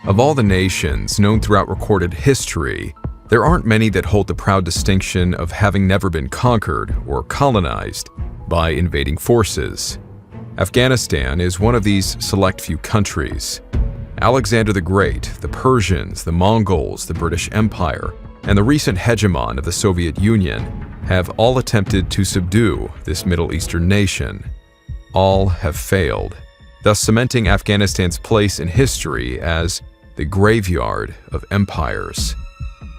Of all the nations known throughout recorded history, there aren't many that hold the proud distinction of having never been conquered or colonized by invading forces. Afghanistan is one of these select few countries. Alexander the Great, the Persians, the Mongols, the British Empire, and the recent hegemon of the Soviet Union have all attempted to subdue this Middle Eastern nation. All have failed, thus cementing Afghanistan's place in history as the graveyard of empires.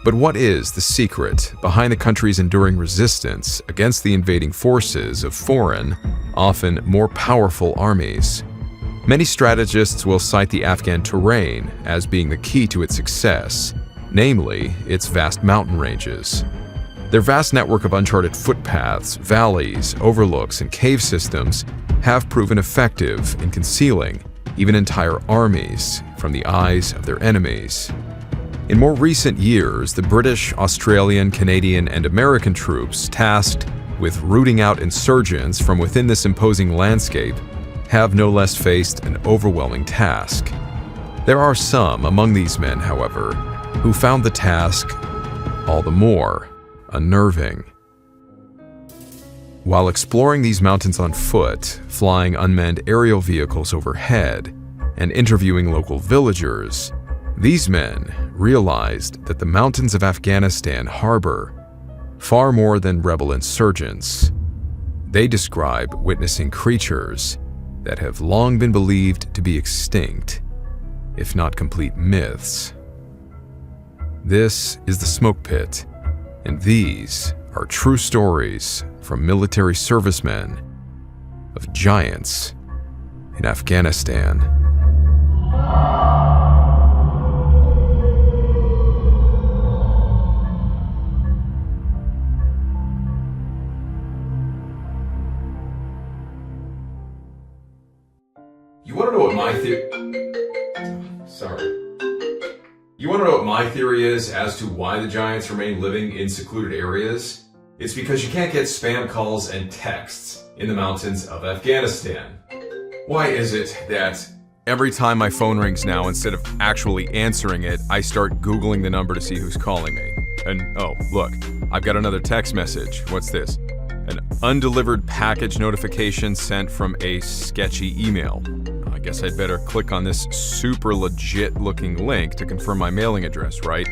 But what is the secret behind the country's enduring resistance against the invading forces of foreign, often more powerful armies? Many strategists will cite the Afghan terrain as being the key to its success, namely its vast mountain ranges. Their vast network of uncharted footpaths, valleys, overlooks, and cave systems have proven effective in concealing even entire armies from the eyes of their enemies. In more recent years, the British, Australian, Canadian, and American troops tasked with rooting out insurgents from within this imposing landscape have no less faced an overwhelming task. There are some among these men, however, who found the task all the more unnerving. While exploring these mountains on foot, flying unmanned aerial vehicles overhead, and interviewing local villagers, these men realized that the mountains of Afghanistan harbor far more than rebel insurgents. They describe witnessing creatures that have long been believed to be extinct, if not complete myths. This is the Smoke Pit, and these are true stories from military servicemen of giants in Afghanistan. You want to know what my theory is as to why the giants remain living in secluded areas? It's because you can't get spam calls and texts in the mountains of Afghanistan. Why is it that every time my phone rings now, instead of actually answering it, I start Googling the number to see who's calling me? And oh, look, I've got another text message. What's this? An undelivered package notification sent from a sketchy email. I guess I'd better click on this super legit looking link to confirm my mailing address, right?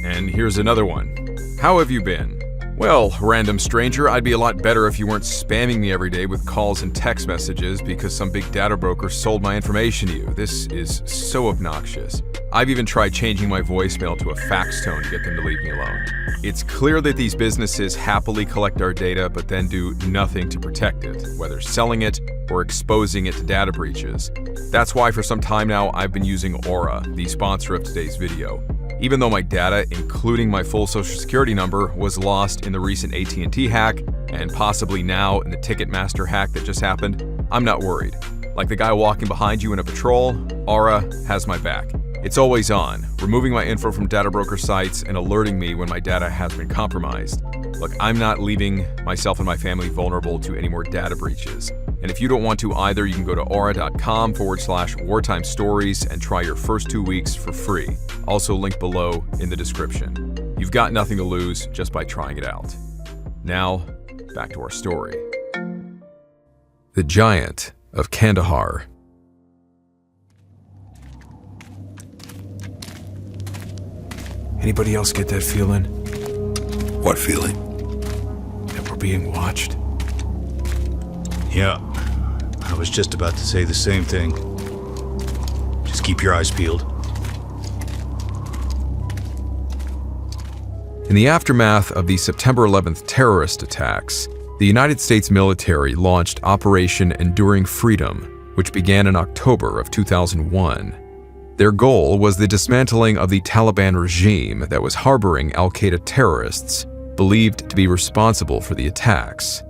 And here's another one. How have you been? Well, random stranger, I'd be a lot better if you weren't spamming me every day with calls and text messages because some big data broker sold my information to you. This is so obnoxious. I've even tried changing my voicemail to a fax tone to get them to leave me alone. It's clear that these businesses happily collect our data but then do nothing to protect it, whether selling it or exposing it to data breaches. That's why for some time now I've been using Aura, the sponsor of today's video. Even though my data, including my full social security number, was lost in the recent AT&T hack, and possibly now in the Ticketmaster hack that just happened, I'm not worried. Like the guy walking behind you in a patrol, Aura has my back. It's always on, removing my info from data broker sites and alerting me when my data has been compromised. Look, I'm not leaving myself and my family vulnerable to any more data breaches. And if you don't want to either, you can go to aura.com/wartime stories and try your first 2 weeks for free. Also linked below in the description. You've got nothing to lose just by trying it out. Now, back to our story. The Giant of Kandahar. Anybody else get that feeling? What feeling? That we're being watched? Yeah, I was just about to say the same thing. Just keep your eyes peeled. In the aftermath of the September 11th terrorist attacks, the United States military launched Operation Enduring Freedom, which began in October of 2001. Their goal was the dismantling of the Taliban regime that was harboring al-Qaeda terrorists, believed to be responsible for the attacks.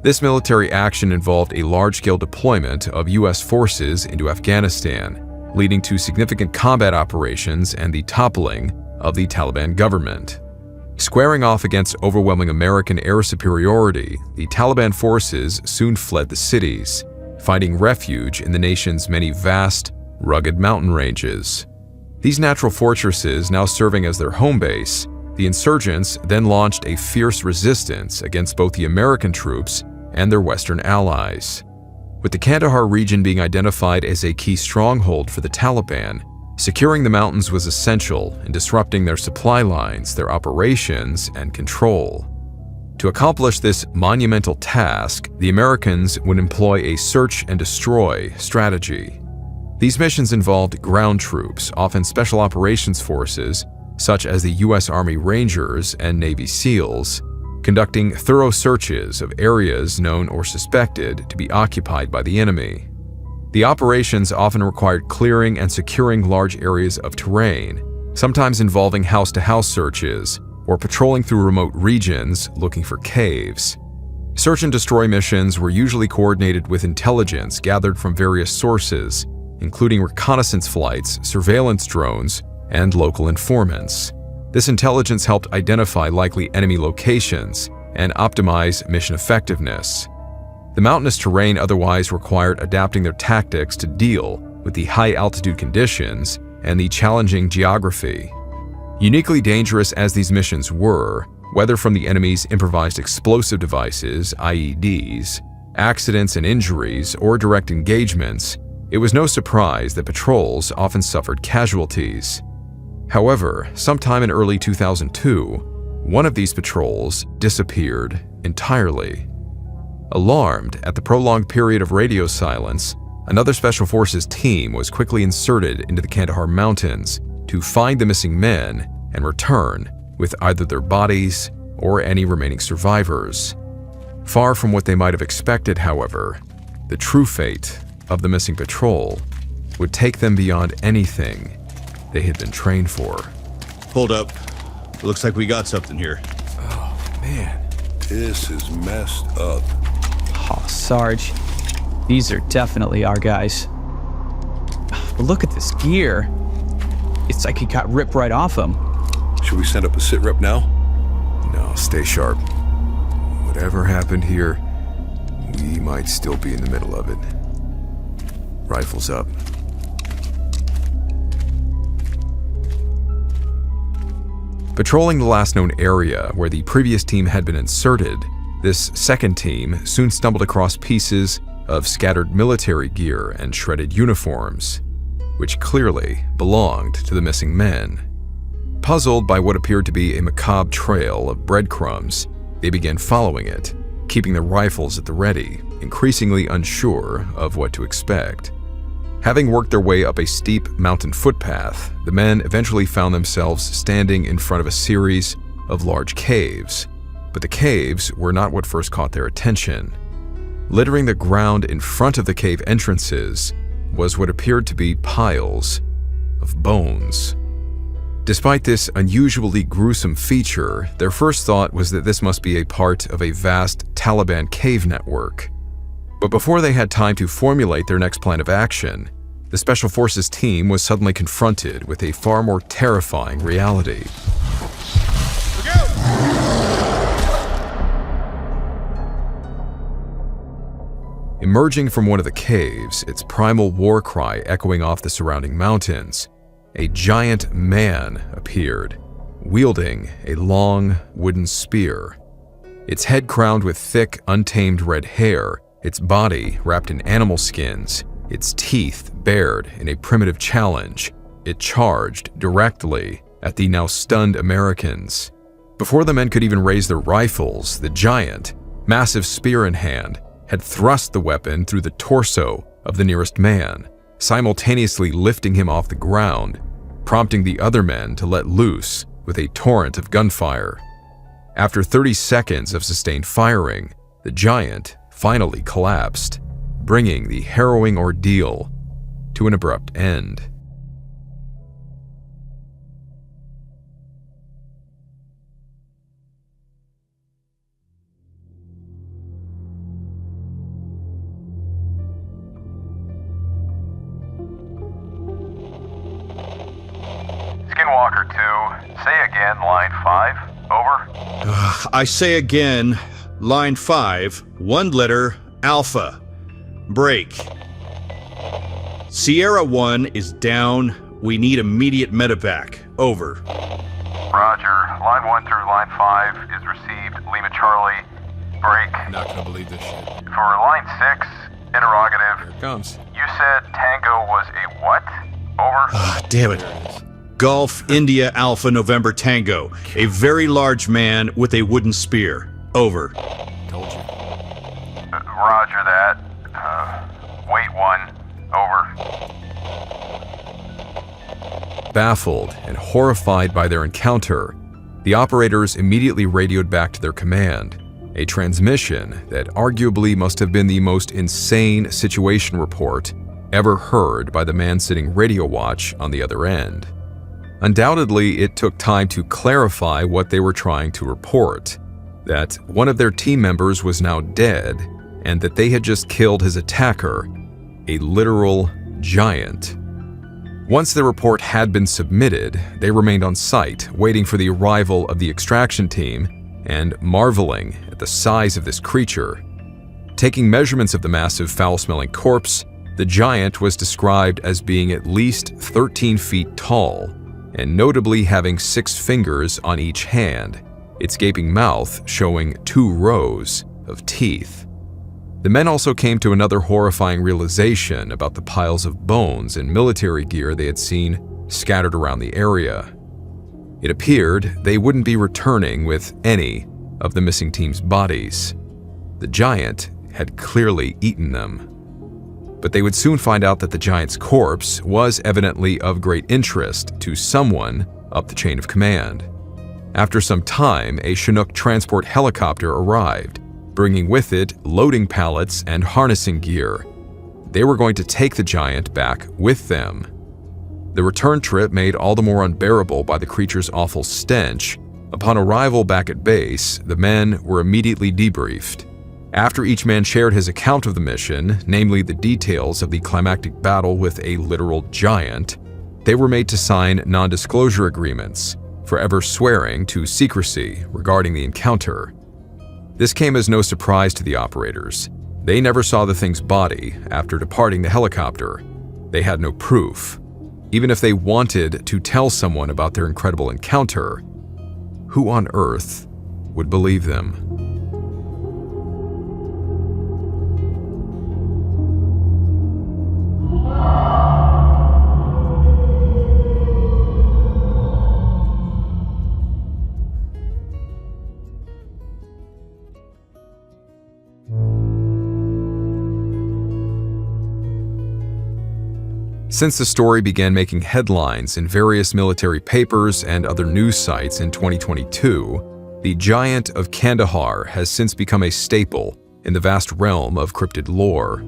This military action involved a large-scale deployment of U.S. forces into Afghanistan, leading to significant combat operations and the toppling of the Taliban government. Squaring off against overwhelming American air superiority, the Taliban forces soon fled the cities, finding refuge in the nation's many vast, rugged mountain ranges. These natural fortresses now serving as their home base, the insurgents then launched a fierce resistance against both the American troops and their Western allies. With the Kandahar region being identified as a key stronghold for the Taliban, securing the mountains was essential in disrupting their supply lines, their operations, and control. To accomplish this monumental task, the Americans would employ a search and destroy strategy. These missions involved ground troops, often special operations forces, such as the U.S. Army Rangers and Navy SEALs, conducting thorough searches of areas known or suspected to be occupied by the enemy. The operations often required clearing and securing large areas of terrain, sometimes involving house-to-house searches or patrolling through remote regions looking for caves. Search and destroy missions were usually coordinated with intelligence gathered from various sources, including reconnaissance flights, surveillance drones, and local informants. This intelligence helped identify likely enemy locations and optimize mission effectiveness. The mountainous terrain otherwise required adapting their tactics to deal with the high-altitude conditions and the challenging geography. Uniquely dangerous as these missions were, whether from the enemy's improvised explosive devices, IEDs, accidents and injuries, or direct engagements, it was no surprise that patrols often suffered casualties. However, sometime in early 2002, one of these patrols disappeared entirely. Alarmed at the prolonged period of radio silence, another Special Forces team was quickly inserted into the Kandahar Mountains to find the missing men and return with either their bodies or any remaining survivors. Far from what they might have expected, however, the true fate of the missing patrol would take them beyond anything they had been trained for. Hold up. Looks like we got something here. Oh, man. This is messed up. Oh, Sarge, these are definitely our guys. But look at this gear. It's like it got ripped right off them. Should we send up a sit rep now? No, stay sharp. Whatever happened here, we might still be in the middle of it. Rifles up. Patrolling the last known area where the previous team had been inserted, this second team soon stumbled across pieces of scattered military gear and shredded uniforms, which clearly belonged to the missing men. Puzzled by what appeared to be a macabre trail of breadcrumbs, they began following it, keeping their rifles at the ready, increasingly unsure of what to expect. Having worked their way up a steep mountain footpath, the men eventually found themselves standing in front of a series of large caves. But the caves were not what first caught their attention. Littering the ground in front of the cave entrances was what appeared to be piles of bones. Despite this unusually gruesome feature, their first thought was that this must be a part of a vast Taliban cave network. But before they had time to formulate their next plan of action, the Special Forces team was suddenly confronted with a far more terrifying reality. Emerging from one of the caves, its primal war cry echoing off the surrounding mountains, a giant man appeared, wielding a long wooden spear. Its head crowned with thick, untamed red hair, its body wrapped in animal skins, its teeth bared in a primitive challenge, it charged directly at the now stunned Americans. Before the men could even raise their rifles, the giant, massive spear in hand, had thrust the weapon through the torso of the nearest man, simultaneously lifting him off the ground, prompting the other men to let loose with a torrent of gunfire. After 30 seconds of sustained firing, the giant finally collapsed, bringing the harrowing ordeal to an abrupt end. Skinwalker 2, say again, line 5, over. I say again, line 5, one letter, Alpha. Break. Sierra 1 is down, We need immediate medevac. Over. Roger. Line 1 through line 5 is received. Lima Charlie. Break. I'm not gonna believe this shit. For line 6, interrogative. Here it comes. You said Tango was a what? Over. Ah, damn it. Golf India Alpha November Tango. A very large man with a wooden spear. Over. Told you. Roger that. Wait 1. Over. Baffled and horrified by their encounter, the operators immediately radioed back to their command, a transmission that arguably must have been the most insane situation report ever heard by the man sitting radio watch on the other end. Undoubtedly, it took time to clarify what they were trying to report, that one of their team members was now dead, and that they had just killed his attacker, a literal giant. Once the report had been submitted, they remained on site, waiting for the arrival of the extraction team and marveling at the size of this creature. Taking measurements of the massive foul-smelling corpse, the giant was described as being at least 13 feet tall, and notably having 6 fingers on each hand, its gaping mouth showing 2 rows of teeth. The men also came to another horrifying realization about the piles of bones and military gear they had seen scattered around the area. It appeared they wouldn't be returning with any of the missing team's bodies. The giant had clearly eaten them. But they would soon find out that the giant's corpse was evidently of great interest to someone up the chain of command. After some time, a Chinook transport helicopter arrived, bringing with it loading pallets and harnessing gear. They were going to take the giant back with them. The return trip made all the more unbearable by the creature's awful stench. Upon arrival back at base, the men were immediately debriefed. After each man shared his account of the mission, namely the details of the climactic battle with a literal giant, they were made to sign non-disclosure agreements, forever swearing to secrecy regarding the encounter. This came as no surprise to the operators. They never saw the thing's body after departing the helicopter. They had no proof. Even if they wanted to tell someone about their incredible encounter, who on earth would believe them? Since the story began making headlines in various military papers and other news sites in 2022, the Giant of Kandahar has since become a staple in the vast realm of cryptid lore.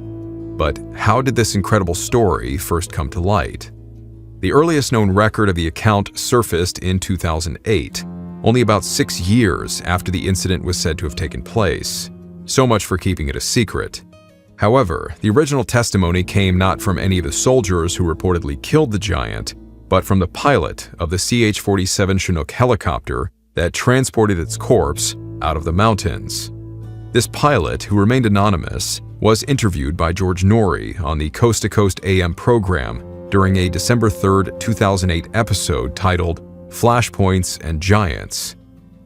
But how did this incredible story first come to light? The earliest known record of the account surfaced in 2008, only about 6 years after the incident was said to have taken place. So much for keeping it a secret. However, the original testimony came not from any of the soldiers who reportedly killed the giant, but from the pilot of the CH-47 Chinook helicopter that transported its corpse out of the mountains. This pilot, who remained anonymous, was interviewed by George Norrie on the Coast to Coast AM program during a December 3, 2008 episode titled Flashpoints and Giants.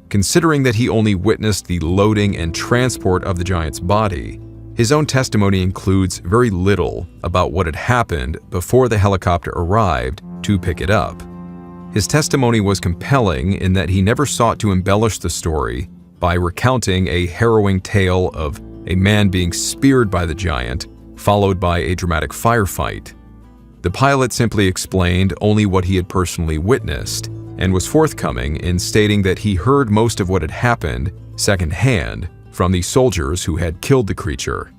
Considering that he only witnessed the loading and transport of the giant's body, his own testimony includes very little about what had happened before the helicopter arrived to pick it up. His testimony was compelling in that he never sought to embellish the story by recounting a harrowing tale of a man being speared by the giant, followed by a dramatic firefight. The pilot simply explained only what he had personally witnessed, and was forthcoming in stating that he heard most of what had happened secondhand from the soldiers who had killed the creature.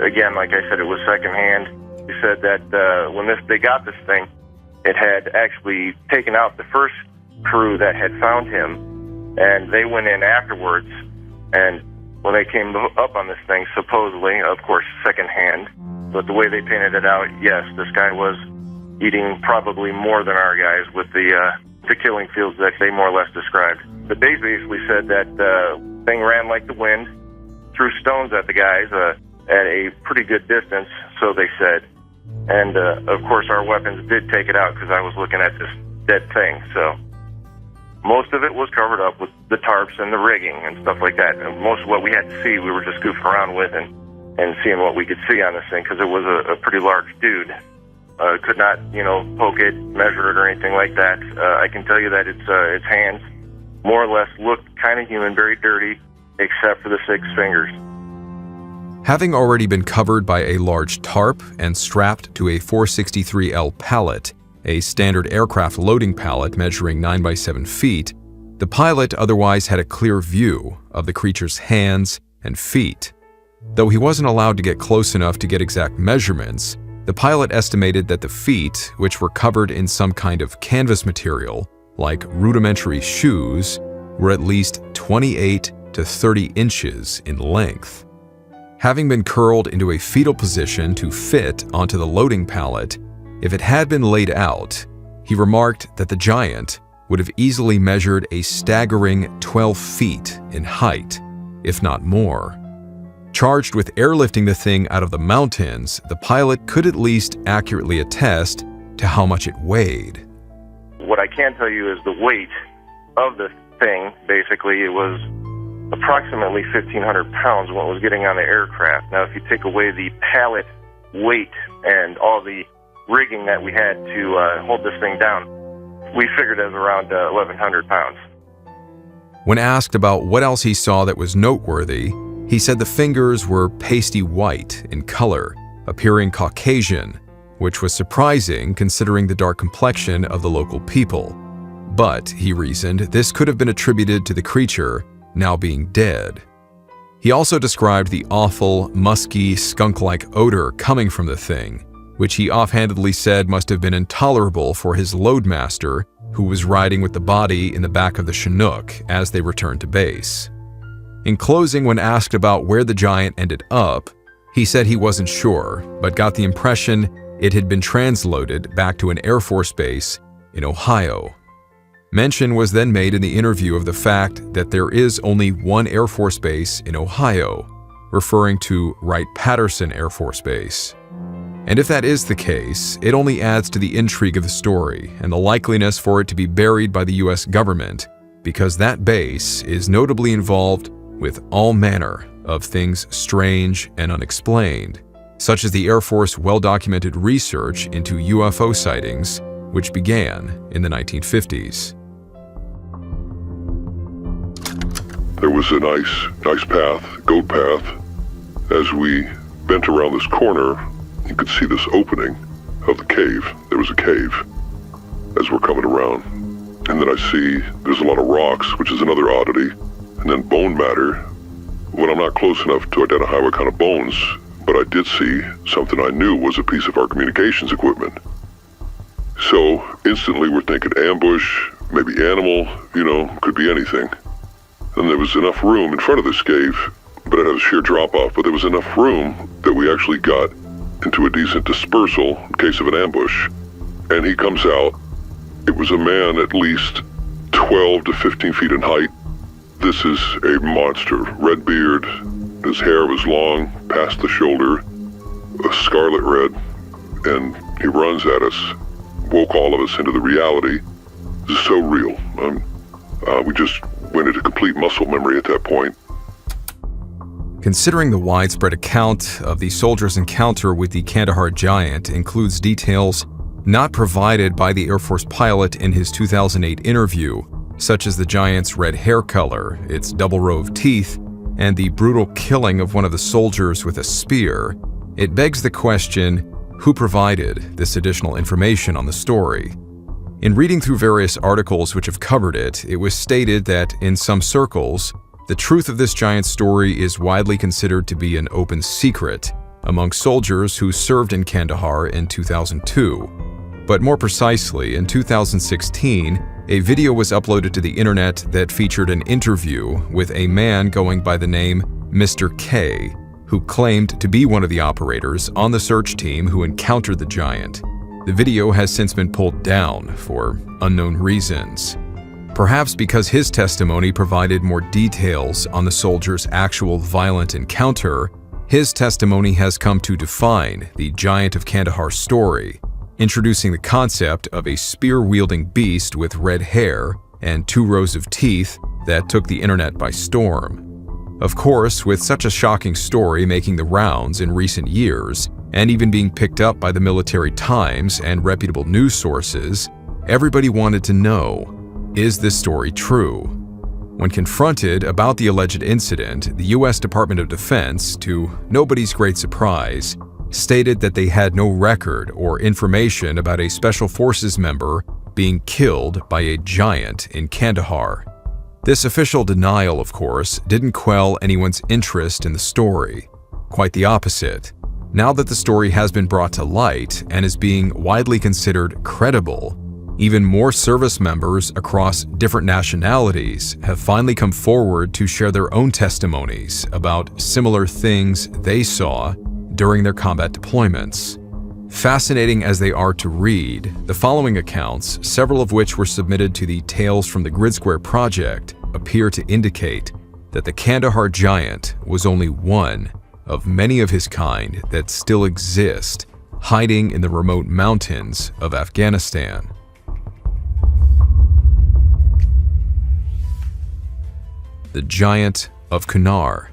Again, like I said, it was secondhand. He said that when they got this thing, it had actually taken out the first crew that had found him, and they went in afterwards. And when they came up on this thing, supposedly, of course, secondhand, but the way they painted it out, yes, this guy was eating probably more than our guys with the killing fields that they more or less described. But they basically said that thing ran like the wind, threw stones at the guys at a pretty good distance, so they said. And, of course, our weapons did take it out because I was looking at this dead thing. So most of it was covered up with the tarps and the rigging and stuff like that. And most of what we had to see, we were just goofing around with and seeing what we could see on this thing because it was a pretty large dude. Could not, poke it, measure it, or anything like that. I can tell you that its hands more or less looked kind of human, very dirty, except for the 6 fingers. Having already been covered by a large tarp and strapped to a 463L pallet, a standard aircraft loading pallet measuring 9 by 7 feet, the pilot otherwise had a clear view of the creature's hands and feet. Though he wasn't allowed to get close enough to get exact measurements, the pilot estimated that the feet, which were covered in some kind of canvas material, like rudimentary shoes, were at least 28 to 30 inches in length. Having been curled into a fetal position to fit onto the loading pallet, if it had been laid out, he remarked that the giant would have easily measured a staggering 12 feet in height, if not more. Charged with airlifting the thing out of the mountains, the pilot could at least accurately attest to how much it weighed. What I can tell you is the weight of the thing. Basically, it was approximately 1,500 pounds when it was getting on the aircraft. Now, if you take away the pallet weight and all the rigging that we had to hold this thing down, we figured it was around 1,100 pounds. When asked about what else he saw that was noteworthy, he said the fingers were pasty white in color, appearing Caucasian, which was surprising considering the dark complexion of the local people. But, he reasoned, this could have been attributed to the creature now being dead. He also described the awful, musky, skunk-like odor coming from the thing, which he offhandedly said must have been intolerable for his loadmaster, who was riding with the body in the back of the Chinook as they returned to base. In closing, when asked about where the giant ended up, he said he wasn't sure, but got the impression it had been transloaded back to an Air Force base in Ohio. Mention was then made in the interview of the fact that there is only one Air Force base in Ohio, referring to Wright-Patterson Air Force Base. And if that is the case, it only adds to the intrigue of the story and the likeliness for it to be buried by the US government, because that base is notably involved with all manner of things strange and unexplained, such as the Air Force well-documented research into UFO sightings, which began in the 1950s. There was a nice path, goat path. As we bent around this corner, you could see this opening of the cave. There was a cave as we're coming around. And then I see there's a lot of rocks, which is another oddity, and then bone matter. When I'm not close enough to identify what kind of bones, but I did see something I knew was a piece of our communications equipment. So instantly we're thinking ambush, maybe animal, could be anything. And there was enough room in front of this cave, but it had a sheer drop-off, but there was enough room that we actually got into a decent dispersal in case of an ambush. And he comes out. It was a man at least 12 to 15 feet in height. This is a monster. Red beard, his hair was long, past the shoulder, a scarlet red, and he runs at us, woke all of us into the reality. This is so real. We just went into complete muscle memory at that point. Considering the widespread account of the soldiers' encounter with the Kandahar giant includes details not provided by the Air Force pilot in his 2008 interview, such as the giant's red hair color, its double row of teeth, and the brutal killing of one of the soldiers with a spear, it begs the question, who provided this additional information on the story? In reading through various articles which have covered it, it was stated that, in some circles, the truth of this giant story is widely considered to be an open secret among soldiers who served in Kandahar in 2002. But more precisely, in 2016, a video was uploaded to the internet that featured an interview with a man going by the name Mr. K, who claimed to be one of the operators on the search team who encountered the giant. The video has since been pulled down for unknown reasons. Perhaps because his testimony provided more details on the soldier's actual violent encounter, His testimony has come to define the Giant of Kandahar story, introducing the concept of a spear-wielding beast with red hair and 2 rows of teeth that took the internet by storm. Of course, with such a shocking story making the rounds in recent years, and even being picked up by the Military Times and reputable news sources, everybody wanted to know, is this story true? When confronted about the alleged incident, the U.S. Department of Defense, to nobody's great surprise, stated that they had no record or information about a Special Forces member being killed by a giant in Kandahar. This official denial, of course, didn't quell anyone's interest in the story. Quite the opposite. Now that the story has been brought to light and is being widely considered credible, even more service members across different nationalities have finally come forward to share their own testimonies about similar things they saw during their combat deployments. Fascinating as they are to read, the following accounts, several of which were submitted to the Tales from the Grid Square project, appear to indicate that the Kandahar Giant was only one of many of his kind that still exist, hiding in the remote mountains of Afghanistan. The Giant of Kunar.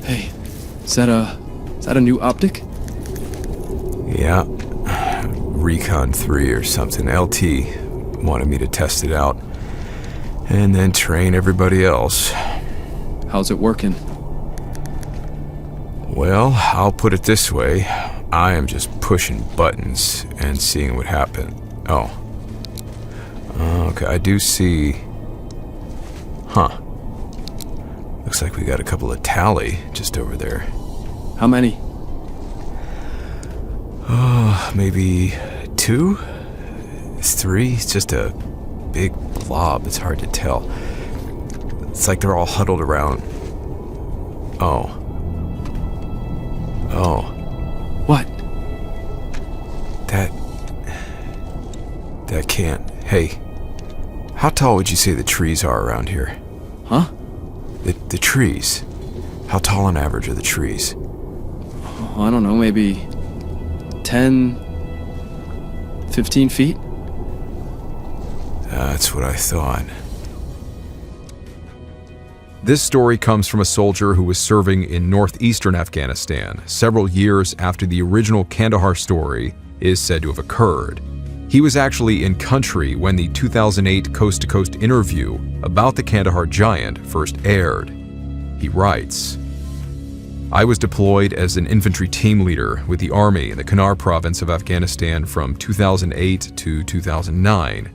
Hey, is that a new optic? Yeah, Recon 3 or something. LT wanted me to test it out and then train everybody else. How's it working? Well, I'll put it this way. I am just pushing buttons and seeing what happens. Oh. Okay, I do see... Huh. Looks like we got a couple of tally just over there. How many? Oh, maybe 2? 3? It's just a big blob. It's hard to tell. It's like they're all huddled around. Oh. Oh. What? That can't. Hey, how tall would you say the trees are around here? Huh? The trees. How tall on average are the trees? Oh, I don't know, maybe 10, 15 feet? That's what I thought. This story comes from a soldier who was serving in northeastern Afghanistan several years after the original Kandahar story is said to have occurred. He was actually in country when the 2008 Coast to Coast interview about the Kandahar Giant first aired. He writes, "I was deployed as an infantry team leader with the Army in the Kunar province of Afghanistan from 2008 to 2009.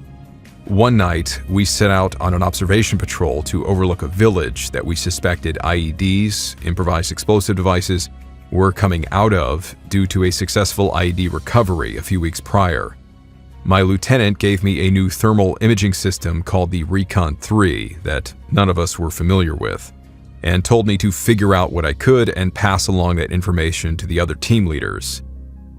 One night, we set out on an observation patrol to overlook a village that we suspected IEDs, improvised explosive devices, were coming out of due to a successful IED recovery a few weeks prior. My lieutenant gave me a new thermal imaging system called the Recon 3 that none of us were familiar with, and told me to figure out what I could and pass along that information to the other team leaders.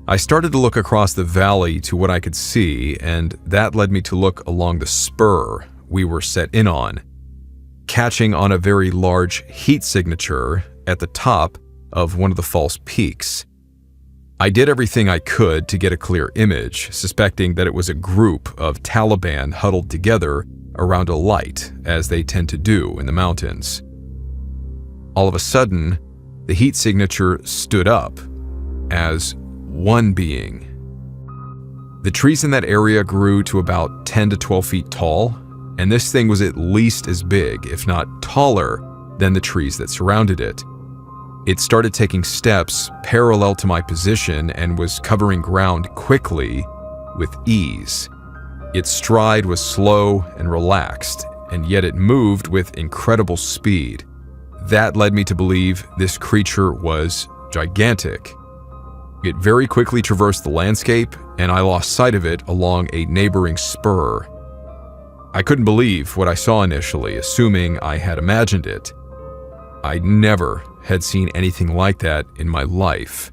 I started to look across the valley to what I could see, and that led me to look along the spur we were set in on, catching on a very large heat signature at the top of one of the false peaks. I did everything I could to get a clear image, suspecting that it was a group of Taliban huddled together around a light, as they tend to do in the mountains. All of a sudden, the heat signature stood up as one being. The trees in that area grew to about 10 to 12 feet tall, and this thing was at least as big, if not taller, than the trees that surrounded it. It started taking steps parallel to my position and was covering ground quickly with ease. Its stride was slow and relaxed, and yet it moved with incredible speed. That led me to believe this creature was gigantic. It very quickly traversed the landscape, and I lost sight of it along a neighboring spur. I couldn't believe what I saw initially, assuming I had imagined it. I never had seen anything like that in my life.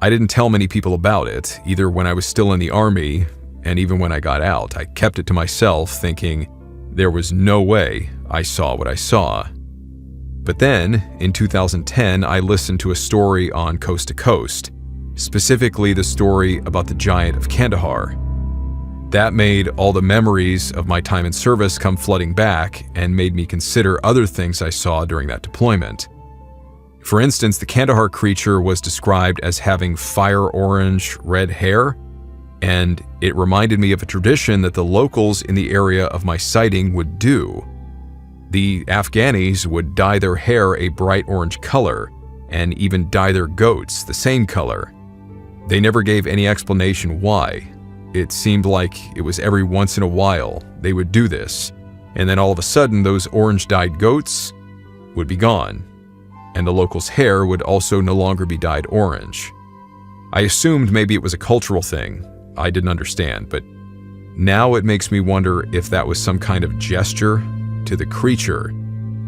I didn't tell many people about it, either when I was still in the Army and even when I got out. I kept it to myself, thinking There was no way I saw what I saw. But then, in 2010, I listened to a story on Coast to Coast, specifically the story about the giant of Kandahar. That made all the memories of my time in service come flooding back and made me consider other things I saw during that deployment. For instance, the Kandahar creature was described as having fire orange red hair, and it reminded me of a tradition that the locals in the area of my sighting would do. The Afghanis would dye their hair a bright orange color, and even dye their goats the same color. They never gave any explanation why. It seemed like it was every once in a while they would do this, and then all of a sudden those orange-dyed goats would be gone, and the locals' hair would also no longer be dyed orange. I assumed maybe it was a cultural thing. I didn't understand, but now it makes me wonder if that was some kind of gesture to the creature,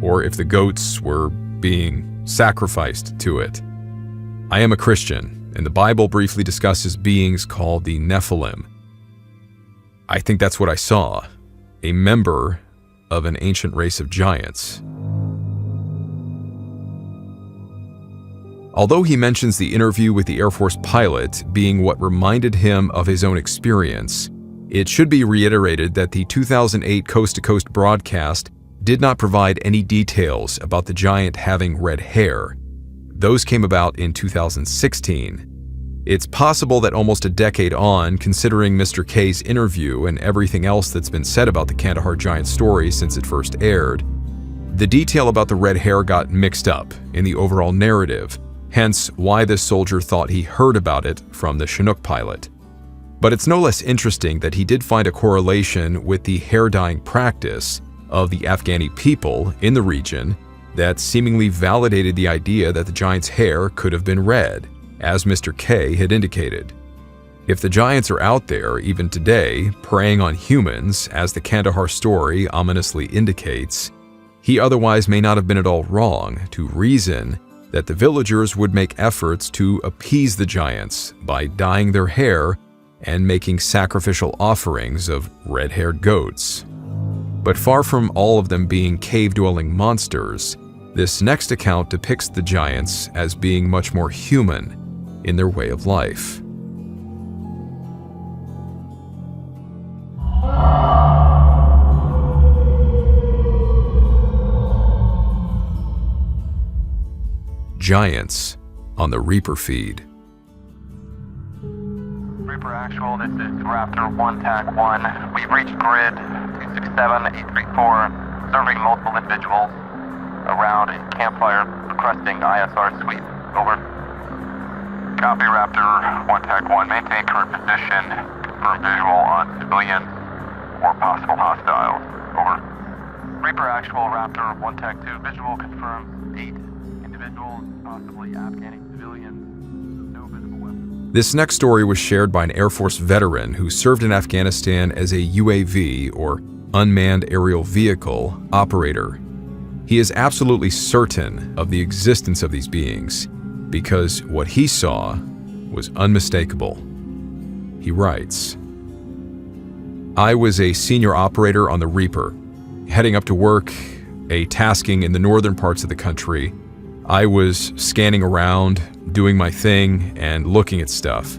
or if the goats were being sacrificed to it. I am a Christian, and the Bible briefly discusses beings called the Nephilim. I think that's what I saw, a member of an ancient race of giants. Although he mentions the interview with the Air Force pilot being what reminded him of his own experience, it should be reiterated that the 2008 Coast to Coast broadcast did not provide any details about the giant having red hair. Those came about in 2016. It's possible that almost a decade on, considering Mr. K's interview and everything else that's been said about the Kandahar giant story since it first aired, the detail about the red hair got mixed up in the overall narrative, hence why this soldier thought he heard about it from the Chinook pilot. But it's no less interesting that he did find a correlation with the hair dyeing practice of the Afghani people in the region that seemingly validated the idea that the giant's hair could have been red, as Mr. K had indicated. If the giants are out there, even today, preying on humans, as the Kandahar story ominously indicates, he otherwise may not have been at all wrong to reason that the villagers would make efforts to appease the giants by dyeing their hair and making sacrificial offerings of red-haired goats. But far from all of them being cave-dwelling monsters, this next account depicts the giants as being much more human in their way of life. Giants on the Reaper feed. Reaper Actual, this is Raptor 1 TAC 1. We've reached grid 267834, serving multiple individuals around a campfire requesting ISR sweep. Over. Copy Raptor 1 TAC 1. Maintain current position. Confirm visual on civilians or possible hostiles. Over. Reaper Actual, Raptor 1 TAC 2. Visual confirmed 8 individuals, possibly Afghani civilians. No visible weapons. This next story was shared by an Air Force veteran who served in Afghanistan as a UAV, or unmanned aerial vehicle, operator. He is absolutely certain of the existence of these beings because what he saw was unmistakable. He writes, "I was a senior operator on the Reaper, heading up to work, a tasking in the northern parts of the country. I was scanning around, doing my thing, and looking at stuff.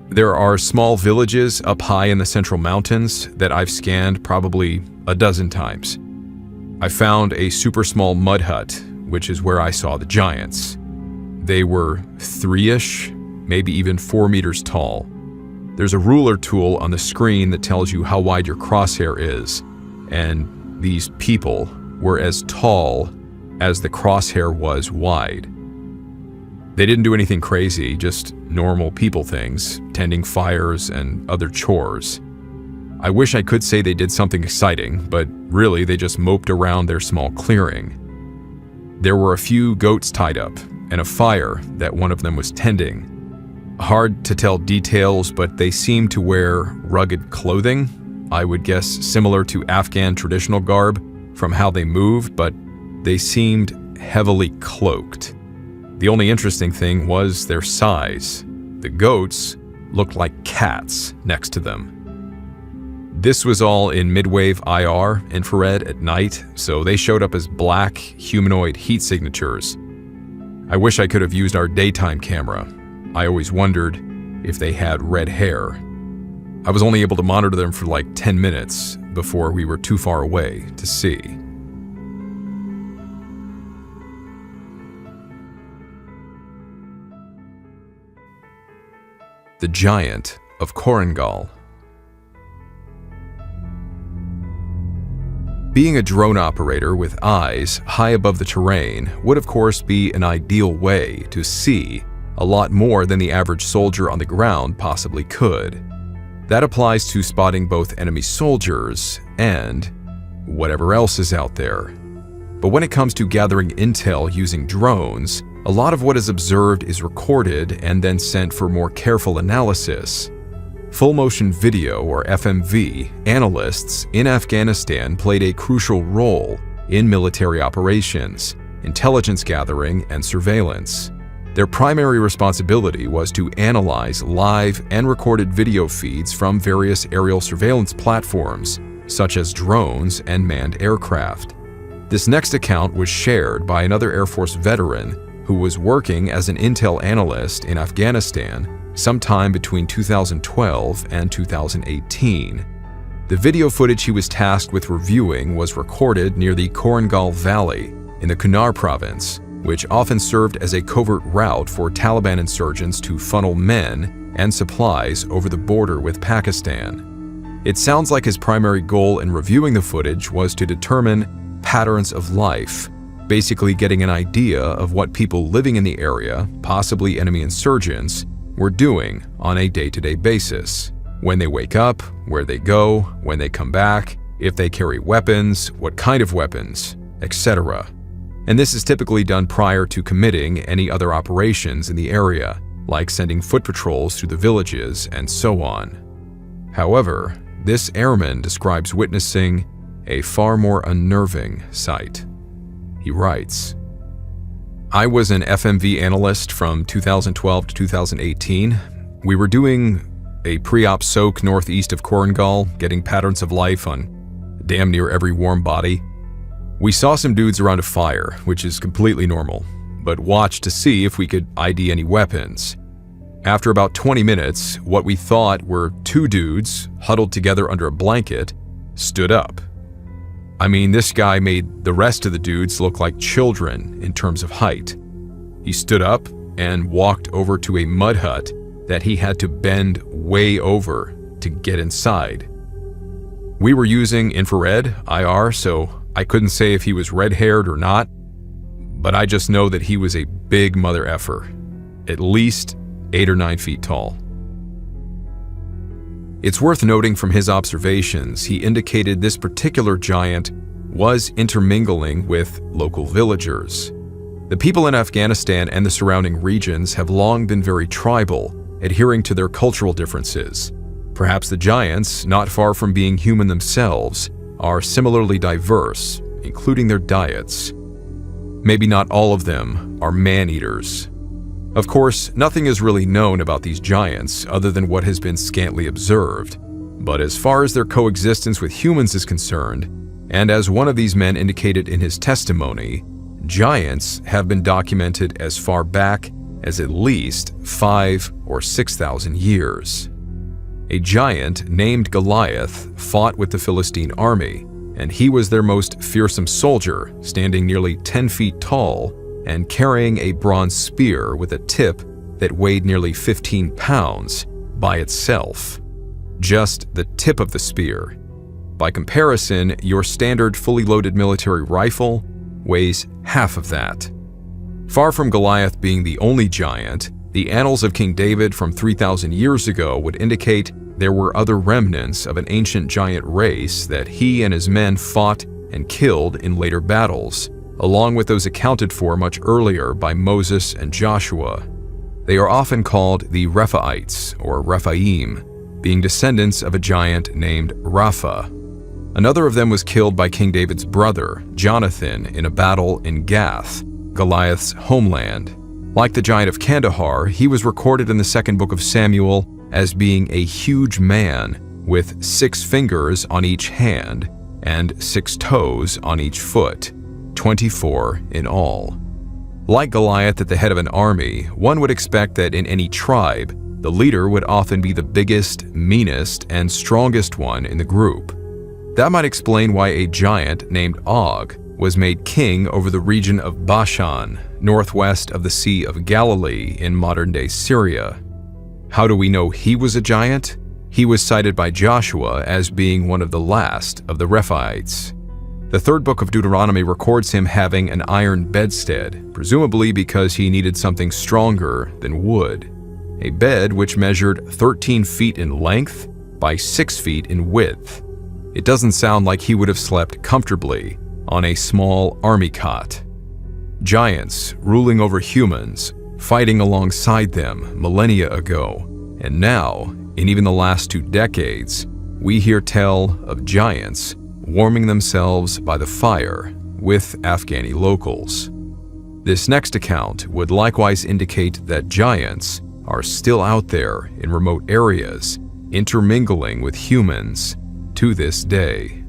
There are small villages up high in the central mountains that I've scanned probably a dozen times. I found a super small mud hut, which is where I saw the giants. They were 3-ish, maybe even 4 meters tall. There's a ruler tool on the screen that tells you how wide your crosshair is, and these people were as tall as the crosshair was wide. They didn't do anything crazy, just normal people things, tending fires and other chores. I wish I could say they did something exciting, but really they just moped around their small clearing. There were a few goats tied up, and a fire that one of them was tending. Hard to tell details, but they seemed to wear rugged clothing, I would guess similar to Afghan traditional garb from how they moved, but they seemed heavily cloaked. The only interesting thing was their size. The goats looked like cats next to them. This was all in midwave IR, infrared, at night, so they showed up as black, humanoid heat signatures. I wish I could have used our daytime camera. I always wondered if they had red hair. I was only able to monitor them for like 10 minutes before we were too far away to see. The Giant of Korengal. Being a drone operator with eyes high above the terrain would of course be an ideal way to see a lot more than the average soldier on the ground possibly could. That applies to spotting both enemy soldiers and whatever else is out there. But when it comes to gathering intel using drones, a lot of what is observed is recorded and then sent for more careful analysis. Full motion video, or FMV, analysts in Afghanistan played a crucial role in military operations, intelligence gathering, and surveillance. Their primary responsibility was to analyze live and recorded video feeds from various aerial surveillance platforms, such as drones and manned aircraft. This next account was shared by another Air Force veteran who was working as an intel analyst in Afghanistan sometime between 2012 and 2018. The video footage he was tasked with reviewing was recorded near the Korengal Valley in the Kunar province, which often served as a covert route for Taliban insurgents to funnel men and supplies over the border with Pakistan. It sounds like his primary goal in reviewing the footage was to determine patterns of life, basically getting an idea of what people living in the area, possibly enemy insurgents, were doing on a day-to-day basis. When they wake up, where they go, when they come back, if they carry weapons, what kind of weapons, etc. And this is typically done prior to committing any other operations in the area, like sending foot patrols through the villages and so on. However, this airman describes witnessing a far more unnerving sight. He writes, "I was an FMV analyst from 2012 to 2018. We were doing a pre-op soak northeast of Korengal, getting patterns of life on damn near every warm body. We saw some dudes around a fire, which is completely normal, but watched to see if we could ID any weapons. After about 20 minutes, what we thought were two dudes, huddled together under a blanket, stood up. I mean, this guy made the rest of the dudes look like children in terms of height. He stood up and walked over to a mud hut that he had to bend way over to get inside. We were using infrared, IR, so I couldn't say if he was red-haired or not, but I just know that he was a big mother effer, at least 8 or 9 feet tall." It's worth noting from his observations, he indicated this particular giant was intermingling with local villagers. The people in Afghanistan and the surrounding regions have long been very tribal, adhering to their cultural differences. Perhaps the giants, not far from being human themselves, are similarly diverse, including their diets. Maybe not all of them are man-eaters. Of course, nothing is really known about these giants other than what has been scantily observed, but as far as their coexistence with humans is concerned, and as one of these men indicated in his testimony, giants have been documented as far back as at least 5,000 or 6,000 years. A giant named Goliath fought with the Philistine army, and he was their most fearsome soldier, standing nearly 10 feet tall and carrying a bronze spear with a tip that weighed nearly 15 pounds by itself. Just the tip of the spear. By comparison, your standard fully loaded military rifle weighs half of that. Far from Goliath being the only giant, the annals of King David from 3,000 years ago would indicate there were other remnants of an ancient giant race that he and his men fought and killed in later battles, along with those accounted for much earlier by Moses and Joshua. They are often called the Rephaites or Rephaim, being descendants of a giant named Rapha. Another of them was killed by King David's brother, Jonathan, in a battle in Gath, Goliath's homeland. Like the giant of Kandahar, he was recorded in the second book of Samuel as being a huge man with 6 fingers on each hand and 6 toes on each foot, 24 in all. Like Goliath at the head of an army, one would expect that in any tribe, the leader would often be the biggest, meanest, and strongest one in the group. That might explain why a giant named Og was made king over the region of Bashan, northwest of the Sea of Galilee in modern-day Syria. How do we know he was a giant? He was cited by Joshua as being one of the last of the Rephaites. The 3rd book of Deuteronomy records him having an iron bedstead, presumably because he needed something stronger than wood. A bed which measured 13 feet in length by 6 feet in width. It doesn't sound like he would have slept comfortably on a small army cot. Giants ruling over humans, fighting alongside them millennia ago, and now, in even the last 2 decades, we hear tell of giants warming themselves by the fire with Afghani locals. This next account would likewise indicate that giants are still out there in remote areas, intermingling with humans to this day.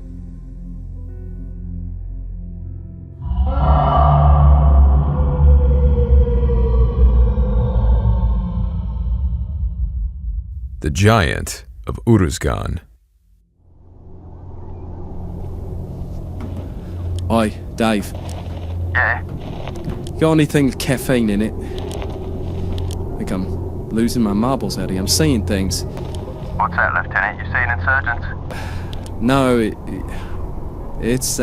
The Giant of Uruzgan. Hi, Dave. Yeah? Got anything with caffeine in it? I think I'm losing my marbles out here. I'm seeing things. What's that, Lieutenant? You seeing insurgents? No, it's,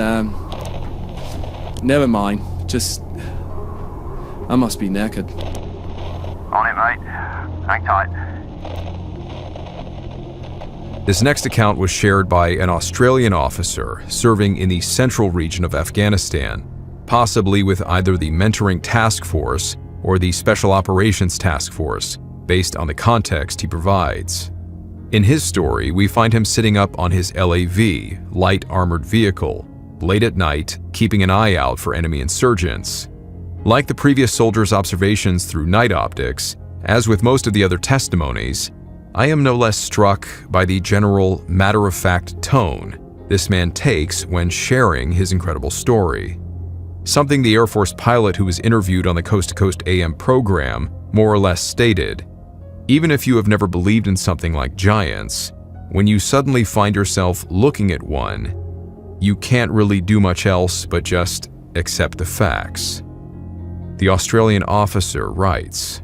never mind. Just, I must be knackered. On it, mate. Hang tight. This next account was shared by an Australian officer serving in the central region of Afghanistan, possibly with either the Mentoring Task Force or the Special Operations Task Force, based on the context he provides. In his story, we find him sitting up on his LAV, light armored vehicle, late at night, keeping an eye out for enemy insurgents. Like the previous soldier's observations through night optics, as with most of the other testimonies, I am no less struck by the general matter-of-fact tone this man takes when sharing his incredible story. Something the Air Force pilot who was interviewed on the Coast to Coast AM program more or less stated: even if you have never believed in something like giants, when you suddenly find yourself looking at one, you can't really do much else but just accept the facts. The Australian officer writes,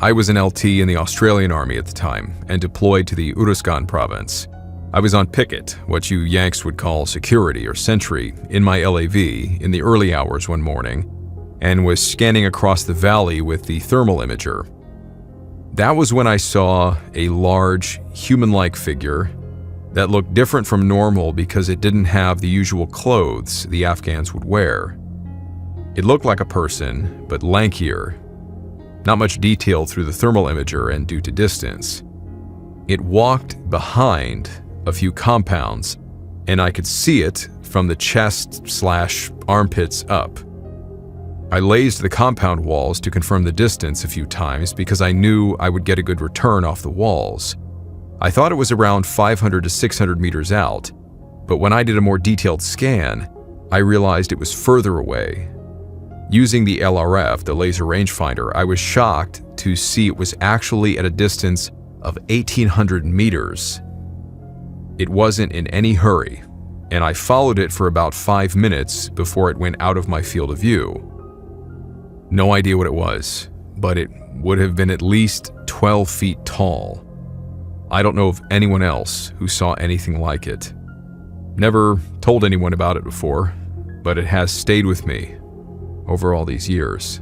I was an LT in the Australian Army at the time and deployed to the Uruzgan province. I was on picket, what you Yanks would call security or sentry, in my LAV in the early hours one morning, and was scanning across the valley with the thermal imager. That was when I saw a large, human-like figure that looked different from normal because it didn't have the usual clothes the Afghans would wear. It looked like a person, but lankier. Not much detail through the thermal imager and due to distance. It walked behind a few compounds, and I could see it from the chest/armpits up. I lazed the compound walls to confirm the distance a few times because I knew I would get a good return off the walls. I thought it was around 500 to 600 meters out, but when I did a more detailed scan, I realized it was further away. Using the LRF, the laser rangefinder, I was shocked to see it was actually at a distance of 1,800 meters. It wasn't in any hurry, and I followed it for about 5 minutes before it went out of my field of view. No idea what it was, but it would have been at least 12 feet tall. I don't know of anyone else who saw anything like it. Never told anyone about it before, but it has stayed with me over all these years.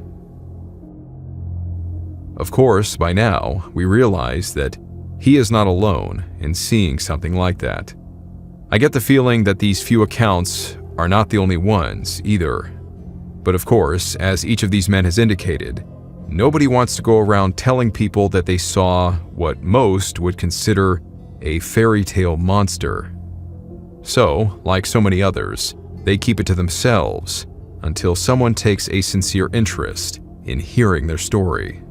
Of course, by now, we realize that he is not alone in seeing something like that. I get the feeling that these few accounts are not the only ones either. But of course, as each of these men has indicated, nobody wants to go around telling people that they saw what most would consider a fairy tale monster. So, like so many others, they keep it to themselves until someone takes a sincere interest in hearing their story.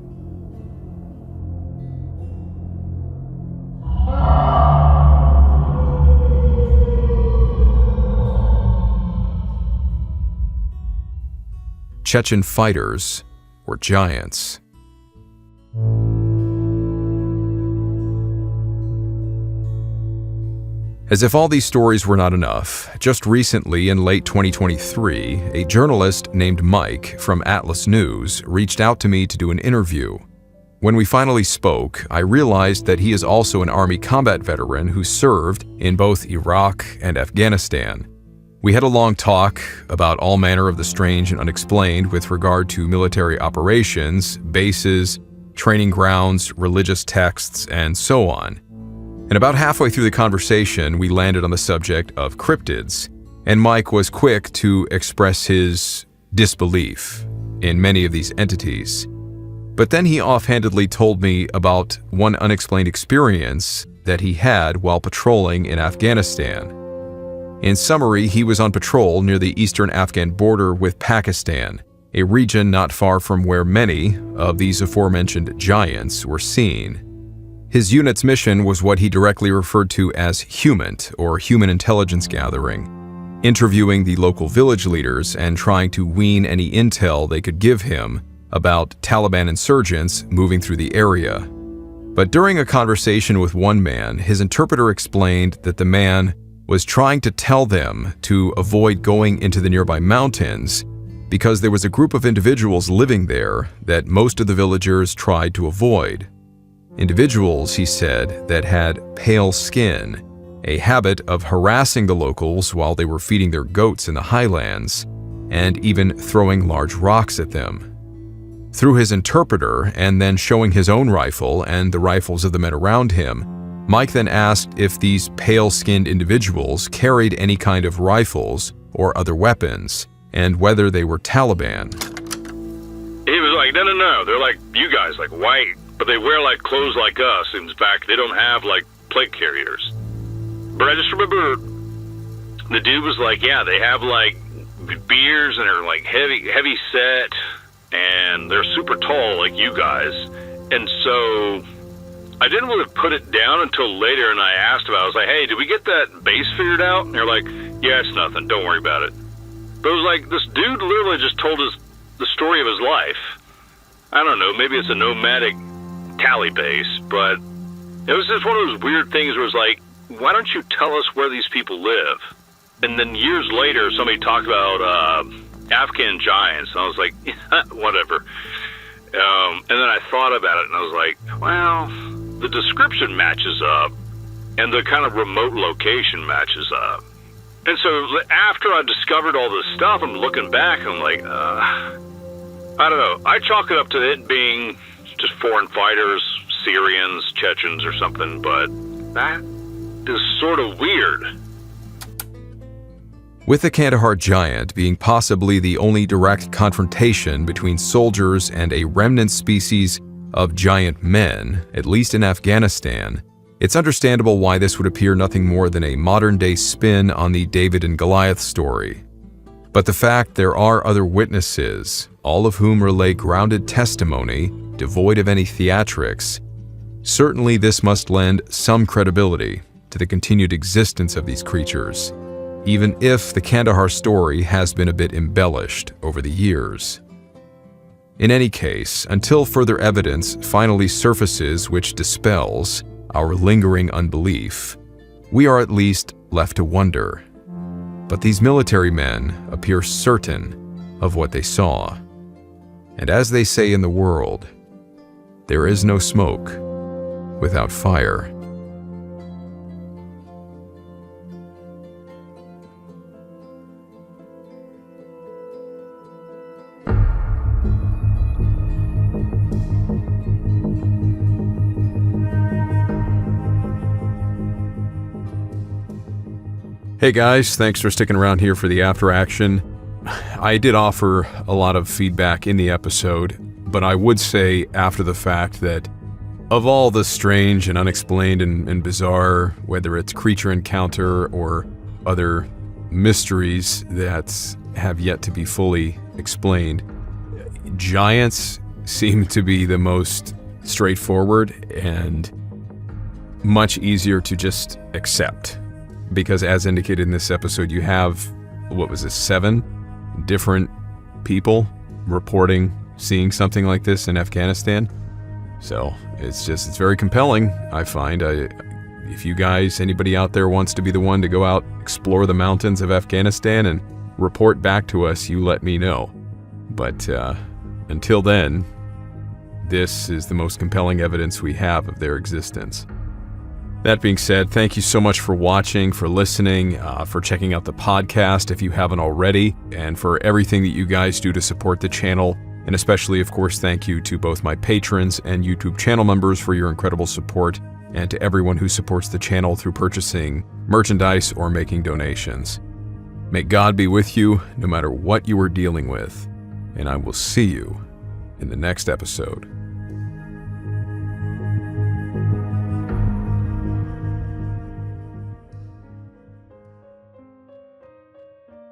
Chechen fighters were giants. As if all these stories were not enough, just recently in late 2023, a journalist named Mike from Atlas News reached out to me to do an interview. When we finally spoke, I realized that he is also an Army combat veteran who served in both Iraq and Afghanistan. We had a long talk about all manner of the strange and unexplained with regard to military operations, bases, training grounds, religious texts, and so on. And about halfway through the conversation, we landed on the subject of cryptids, and Mike was quick to express his disbelief in many of these entities. But then he offhandedly told me about one unexplained experience that he had while patrolling in Afghanistan. In summary, he was on patrol near the eastern Afghan border with Pakistan, a region not far from where many of these aforementioned giants were seen. His unit's mission was what he directly referred to as HUMINT, or Human Intelligence Gathering, interviewing the local village leaders and trying to wean any intel they could give him about Taliban insurgents moving through the area. But during a conversation with one man, his interpreter explained that the man was trying to tell them to avoid going into the nearby mountains because there was a group of individuals living there that most of the villagers tried to avoid. Individuals, he said, that had pale skin, a habit of harassing the locals while they were feeding their goats in the highlands, and even throwing large rocks at them. Through his interpreter, and then showing his own rifle and the rifles of the men around him, Mike then asked if these pale-skinned individuals carried any kind of rifles or other weapons, and whether they were Taliban. He was like, no, they're like you guys, like white. But they wear like clothes like us. In fact, they don't have like plate carriers. But I just remember the dude was like, yeah, they have like beards and they're like heavy set and they're super tall like you guys. And so I didn't really put it down until later, and I asked about it. I was like, hey, did we get that base figured out? And they're like, yeah, it's nothing. Don't worry about it. But it was like this dude literally just told us the story of his life. I don't know, maybe it's a nomadic tally base, but it was just one of those weird things where it was like, why don't you tell us where these people live? And then years later, somebody talked about Afghan giants, and I was like, whatever. And then I thought about it, and I was like, well, the description matches up, and the kind of remote location matches up. And so after I discovered all this stuff, I'm looking back, and I'm like, I don't know. I chalk it up to it being just foreign fighters, Syrians, Chechens or something, but that is sort of weird. With the Kandahar giant being possibly the only direct confrontation between soldiers and a remnant species of giant men, at least in Afghanistan, it's understandable why this would appear nothing more than a modern-day spin on the David and Goliath story. But the fact there are other witnesses, all of whom relay grounded testimony, devoid of any theatrics, certainly this must lend some credibility to the continued existence of these creatures, even if the Kandahar story has been a bit embellished over the years. In any case, until further evidence finally surfaces which dispels our lingering unbelief, we are at least left to wonder. But these military men appear certain of what they saw. And as they say in the world, there is no smoke without fire. Hey guys, thanks for sticking around here for the after action. I did offer a lot of feedback in the episode, but I would say after the fact that of all the strange and unexplained and bizarre, whether it's creature encounter or other mysteries that have yet to be fully explained, giants seem to be the most straightforward and much easier to just accept. Because as indicated in this episode, you have, 7 different people reporting seeing something like this in Afghanistan. So it's very compelling, I find. If you guys, anybody out there wants to be the one to go out, explore the mountains of Afghanistan and report back to us, you let me know. But until then, this is the most compelling evidence we have of their existence. That being said, thank you so much for watching, for listening, for checking out the podcast if you haven't already, and for everything that you guys do to support the channel. And especially, of course, thank you to both my patrons and YouTube channel members for your incredible support, and to everyone who supports the channel through purchasing merchandise or making donations. May God be with you no matter what you are dealing with, and I will see you in the next episode.